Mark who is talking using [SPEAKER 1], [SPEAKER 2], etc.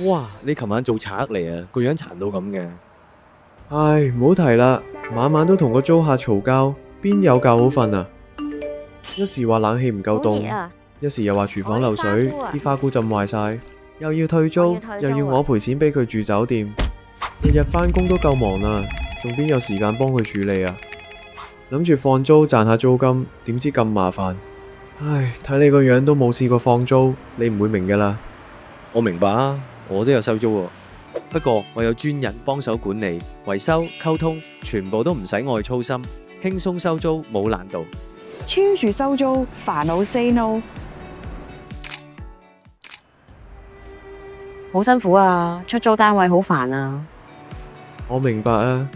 [SPEAKER 1] 哇！你琴晚做賊嚟啊，個樣殘到咁嘅。
[SPEAKER 2] 唉，唔好提啦，晚晚都同個租客嘈交，邊有覺好瞓啊？一時話冷氣唔夠凍，一時又話廚房漏水，啲花菇浸壞晒，又要退租，又要我賠錢俾佢住酒店，日日返工都夠忙啦，仲邊有時間幫佢處理啊？諗住放租賺下租金，點知咁麻煩。唉，睇你個樣都冇試過放租，你唔會明噶啦。
[SPEAKER 1] 我明白啊，我都有收租喎。不過我有專人幫手管理、維修、溝通，全部都唔使我去操心，輕鬆收租冇難度。
[SPEAKER 3] 穿住收租，煩惱 say no。
[SPEAKER 4] 好辛苦啊，出租單位好煩啊。
[SPEAKER 2] 我明白啊，